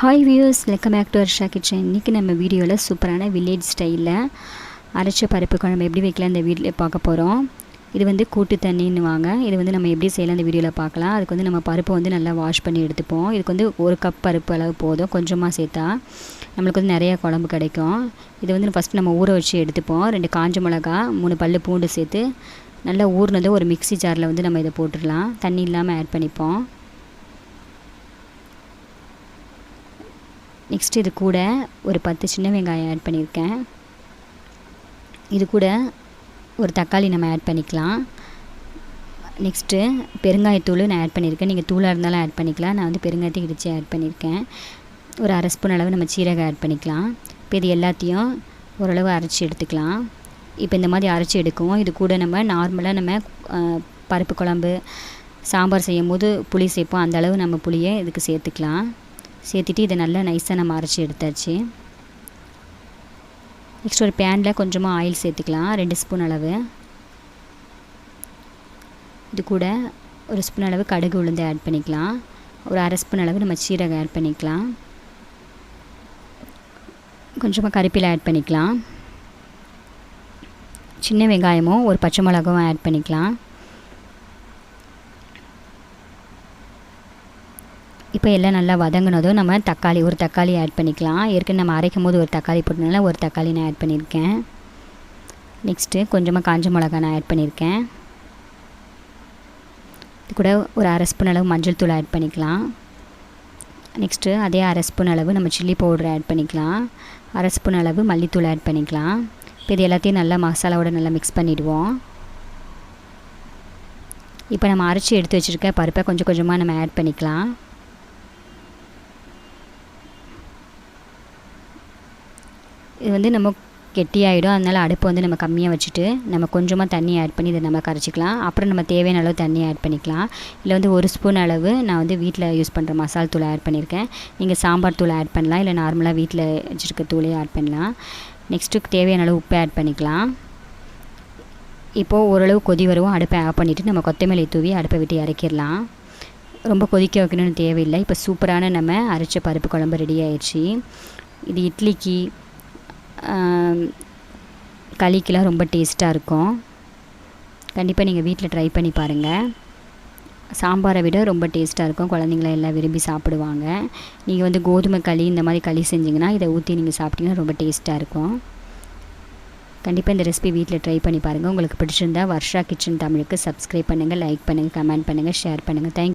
Hi views, welcome back to Arasha kitchen. இன்றைக்கி நம்ம வீடியோவில் சூப்பரான வில்லேஜ் ஸ்டைலில் அரைச்ச பருப்பு குழம்பு எப்படி வைக்கலாம் இந்த வீடியோவில் பார்க்க போகிறோம். இது வந்து கூட்டு தண்ணின்னு வாங்க. இது வந்து நம்ம எப்படி செய்யலாம் இந்த வீடியோவில் பார்க்கலாம். அதுக்கு வந்து நம்ம பருப்பை வந்து நல்லா வாஷ் பண்ணி எடுத்துப்போம். இதுக்கு வந்து 1 கப் பருப்பு அளவு போதும். கொஞ்சமாக சேர்த்தா நம்மளுக்கு வந்து நிறைய குழம்பு கிடைக்கும். இது வந்து ஃபஸ்ட்டு நம்ம ஊற வச்சு எடுத்துப்போம். 2 காஞ்ச மிளகா, 3 பல்லு பூண்டு சேர்த்து நல்லா ஊறினதை ஒரு மிக்ஸி ஜாரில் வந்து நம்ம இதை போட்டுடலாம். தண்ணி இல்லாமல் ஆட் பண்ணிப்போம். நெக்ஸ்ட்டு இது கூட ஒரு 10 சின்ன வெங்காயம் ஆட் பண்ணியிருக்கேன். இது கூட ஒரு தக்காளி நம்ம ஆட் பண்ணிக்கலாம். நெக்ஸ்ட்டு பெருங்காயத்தூள் நான் ஆட் பண்ணியிருக்கேன். நீங்கள் தூளாக இருந்தாலும் ஆட் பண்ணிக்கலாம். நான் வந்து பெருங்காயத்தை இடித்து ஆட் பண்ணியிருக்கேன். ஒரு 1/2 ஸ்பூன் அளவு நம்ம சீரகம் ஆட் பண்ணிக்கலாம். இப்போ இது எல்லாத்தையும் ஓரளவு அரைச்சி எடுத்துக்கலாம். இப்போ இந்த மாதிரி அரைச்சி எடுக்குவோம். இது கூட நம்ம நார்மலாக நம்ம பருப்பு குழம்பு சாம்பார் செய்யும் போது புளி சேர்ப்போம். அந்த அளவு நம்ம புளியை இதுக்கு சேர்த்துக்கலாம். சேர்த்துட்டு இதை நல்லா நைஸாக நம்ம அரைச்சி எடுத்தாச்சு. நெக்ஸ்ட் ஒரு பேனில் கொஞ்சமாக ஆயில் சேர்த்துக்கலாம். 2 ஸ்பூன் அளவு. இது கூட 1 ஸ்பூன் அளவு கடுகு உளுந்து ஆட் பண்ணிக்கலாம். ஒரு 1/2 ஸ்பூன் அளவு நம்ம சீரகம் ஆட் பண்ணிக்கலாம். கொஞ்சமாக கருவேப்பிலை ஆட் பண்ணிக்கலாம். சின்ன வெங்காயமும் ஒரு பச்சை மிளகாவும் ஆட் பண்ணிக்கலாம். இப்போ எல்லாம் நல்லா வதங்கினதும் நம்ம ஒரு தக்காளி ஆட் பண்ணிக்கலாம். ஏற்கனவே நம்ம அரைக்கும் போது ஒரு தக்காளி போட்டனால ஒரு தக்காளி நான் ஆட் பண்ணியிருக்கேன். நெக்ஸ்ட்டு கொஞ்சமாக காஞ்ச மிளகா நான் ஆட் பண்ணியிருக்கேன். இது கூட ஒரு 1/2 ஸ்பூன் அளவு மஞ்சள் தூள் ஆட் பண்ணிக்கலாம். நெக்ஸ்ட்டு அதே 1/2 ஸ்பூன் அளவு நம்ம சில்லி பவுடர் ஆட் பண்ணிக்கலாம். 1/2 ஸ்பூன் அளவு மல்லித்தூள் ஆட் பண்ணிக்கலாம். இப்போ இது எல்லாத்தையும் நல்லா மசாலாவோட நல்லா மிக்ஸ் பண்ணிவிடுவோம். இப்போ நம்ம அரைச்சி எடுத்து வச்சுருக்க பருப்பை கொஞ்சம் கொஞ்சமாக நம்ம ஆட் பண்ணிக்கலாம். இது வந்து நம்ம கெட்டியாகிடும். அதனால் அடுப்பு வந்து நம்ம கம்மியாக வச்சுட்டு நம்ம கொஞ்சமாக தண்ணி ஆட் பண்ணி இதை நம்ம கரைச்சிக்கலாம். அப்புறம் நம்ம தேவையான அளவு தண்ணி ஆட் பண்ணிக்கலாம். இதில் வந்து 1 ஸ்பூன் அளவு நான் வந்து வீட்டில் யூஸ் பண்ணுற மசாலா தூள் ஆட் பண்ணியிருக்கேன். நீங்கள் சாம்பார் தூள் ஆட் பண்ணலாம், இல்லை நார்மலாக வீட்டில் வச்சுருக்க தூளே ஆட் பண்ணலாம். நெக்ஸ்ட்டு தேவையான அளவு உப்பு ஆட் பண்ணிக்கலாம். இப்போது ஓரளவு கொதி வருவோம். அடுப்பை ஆஃப் பண்ணிவிட்டு நம்ம கொத்தமல்லி தூவி அடுப்பை விட்டு இறக்கிடலாம். ரொம்ப கொதிக்க வைக்கணும்னு தேவையில்லை. இப்போ சூப்பரான நம்ம அரைச்ச பருப்பு குழம்பு ரெடி ஆயிடுச்சு. இது இட்லிக்கு களிக்கெலாம் ரொம்ப டேஸ்ட்டாக இருக்கும். கண்டிப்பாக நீங்கள் வீட்டில் ட்ரை பண்ணி பாருங்கள். சாம்பாரை விட ரொம்ப டேஸ்ட்டாக இருக்கும். குழந்தைங்களாம் எல்லாம் விரும்பி சாப்பிடுவாங்க. நீங்கள் வந்து கோதுமை களி இந்த மாதிரி களி செஞ்சிங்கன்னா இதை ஊற்றி நீங்கள் சாப்பிட்டிங்கன்னா ரொம்ப டேஸ்ட்டாக இருக்கும். கண்டிப்பாக இந்த ரெசிபி வீட்டில் ட்ரை பண்ணி பாருங்கள். உங்களுக்கு பிடிச்சிருந்தா வர்ஷா கிச்சன் தமிழுக்கு சப்ஸ்கிரைப் பண்ணுங்கள், லைக் பண்ணுங்கள், கமெண்ட் பண்ணுங்கள், ஷேர் பண்ணுங்கள். தேங்க்யூ.